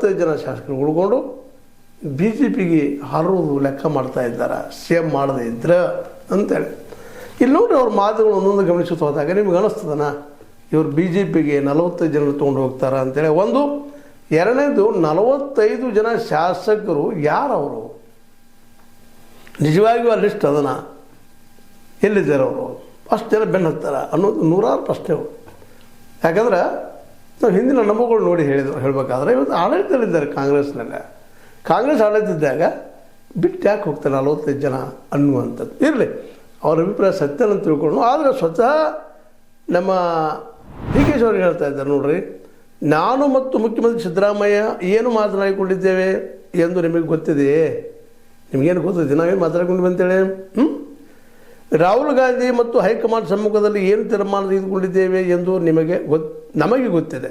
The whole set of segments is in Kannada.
45 ಜನ ಶಾಸಕರು ಉಳ್ಕೊಂಡು ಬಿ ಜೆ ಪಿಗೆ ಹಾರುವುದು ಲೆಕ್ಕ ಮಾಡ್ತಾ ಇದ್ದಾರೆ ಸಿ ಎಮ್ ಮಾಡದೇ ಇದ್ರೆ ಅಂತೇಳಿ. ಇಲ್ಲಿ ನೋಡಿರಿ ಅವ್ರ ಮಾತುಗಳು ಒಂದೊಂದು ಗಮನಿಸುತ್ತಾ ಹೋದಾಗ ನಿಮ್ಗೆ ಅನಿಸ್ತದನ ಇವರು ಬಿ ಜೆ ಪಿಗೆ 45 ಜನ ತೊಗೊಂಡು ಹೋಗ್ತಾರೆ ಅಂತೇಳಿ. ಒಂದು ಎರಡನೇದು 45 ಜನ ಶಾಸಕರು ಯಾರವರು, ನಿಜವಾಗಿಯೂ ಆ ಲಿಸ್ಟ್ ಅದನ, ಎಲ್ಲಿದ್ದಾರೆ ಅವರು, ಅಷ್ಟು ಜನ ಬೆನ್ನು ಹತ್ತಾರ ಅನ್ನೋದು ನೂರಾರು ಪ್ರಶ್ನೆಗಳು. ಯಾಕಂದ್ರೆ ನಾವು ಹಿಂದಿನ ನಂಬಗಳು ನೋಡಿ ಹೇಳಬೇಕಾದ್ರೆ ಇವತ್ತು ಆಡಳಿತದಲ್ಲಿದ್ದಾರೆ ಕಾಂಗ್ರೆಸ್ ಆಡಳಿತದಾಗ ಬಿಟ್ಟು ಯಾಕೆ ಹೋಗ್ತಾರೆ 45 ಜನ ಅನ್ನುವಂಥದ್ದು. ಇರಲಿ, ಅವ್ರ ಅಭಿಪ್ರಾಯ ಸತ್ಯನ ತಿಳ್ಕೊಂಡು. ಆದರೆ ಸ್ವತಃ ನಮ್ಮ ಡಿ ಕೆ ಶಿ ಅವ್ರಿಗೆ ಹೇಳ್ತಾ ಇದ್ದಾರೆ, ನೋಡ್ರಿ ನಾನು ಮತ್ತು ಮುಖ್ಯಮಂತ್ರಿ ಸಿದ್ದರಾಮಯ್ಯ ಏನು ಮಾತನಾಡಿಕೊಂಡಿದ್ದೇವೆ ಎಂದು ನಿಮಗೆ ಗೊತ್ತಿದೆಯೇ? ನಿಮಗೇನು ಗೊತ್ತಿದೆ ನಾವೇನು ಮಾತಾಡ್ಕೊಂಡು ಅಂತೇಳಿ? ರಾಹುಲ್ ಗಾಂಧಿ ಮತ್ತು ಹೈಕಮಾಂಡ್ ಸಮ್ಮುಖದಲ್ಲಿ ಏನು ತೀರ್ಮಾನ ತೆಗೆದುಕೊಂಡಿದ್ದೇವೆ ಎಂದು ನಮಗೆ ಗೊತ್ತಿದೆ.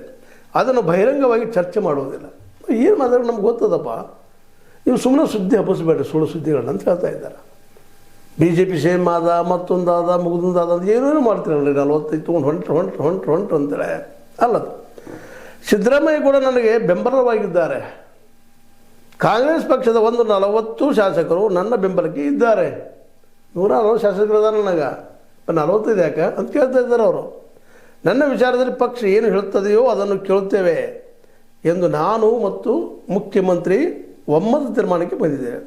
ಅದನ್ನು ಬಹಿರಂಗವಾಗಿ ಚರ್ಚೆ ಮಾಡುವುದಿಲ್ಲ. ಏನು ಮಾತಾಡೋದು ನಮ್ಗೆ ಗೊತ್ತದಪ್ಪ, ನೀವು ಸುಮ್ಮನೆ ಸುದ್ದಿ ಹಬ್ಬಿಸಬೇಡ್ರಿ, ಸುಳ್ಳು ಸುದ್ದಿಗಳನ್ನ ಅಂತ ಹೇಳ್ತಾ ಇದ್ದಾರೆ. ಬಿ ಜೆ ಪಿ ಸೇಮ್ ಆದ, ಮತ್ತೊಂದಾದ, ಮುಗಿದೊಂದಾದ ಅಂತ ಏನೇನು ಮಾಡ್ತೀರಲ್ರಿ, 45 ತೊಗೊಂಡು ಹೊಂಟ್ರು ಅಂತೇಳಿ ಅಲ್ಲದು. ಸಿದ್ದರಾಮಯ್ಯ ಕೂಡ ನನಗೆ ಬೆಂಬಲವಾಗಿದ್ದಾರೆ. ಕಾಂಗ್ರೆಸ್ ಪಕ್ಷದ 40 ಶಾಸಕರು ನನ್ನ ಬೆಂಬಲಕ್ಕೆ ಇದ್ದಾರೆ. 140 ಶಾಸಕರು ಅದಾರ ನನಗೆ, 45 ಯಾಕೆ ಅಂತ ಕೇಳ್ತಾ ಇದ್ದಾರೆ ಅವರು. ನನ್ನ ವಿಚಾರದಲ್ಲಿ ಪಕ್ಷ ಏನು ಹೇಳ್ತದೆಯೋ ಅದನ್ನು ಕೇಳುತ್ತೇವೆ ಎಂದು ನಾನು ಮತ್ತು ಮುಖ್ಯಮಂತ್ರಿ ಒಮ್ಮತ ತೀರ್ಮಾನಕ್ಕೆ ಬಂದಿದ್ದೇವೆ.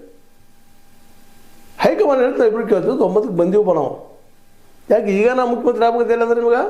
ಹೈಕಮಾಂಡ್ ಹೇಳ್ತಾ ಇಬ್ಬರು ಕೇಳ್ತಿದ್ದು 9ಕ್ಕೆ ಬಂದೀವಪ್ಪ ನಾವು. ಯಾಕೆ ಈಗ ನಾವು ಮುಖ್ಯಮಂತ್ರಿ ಆಗ್ಬೇಕಂತ ಹೇಳಿದ್ರೆ ನಿಮಗೆ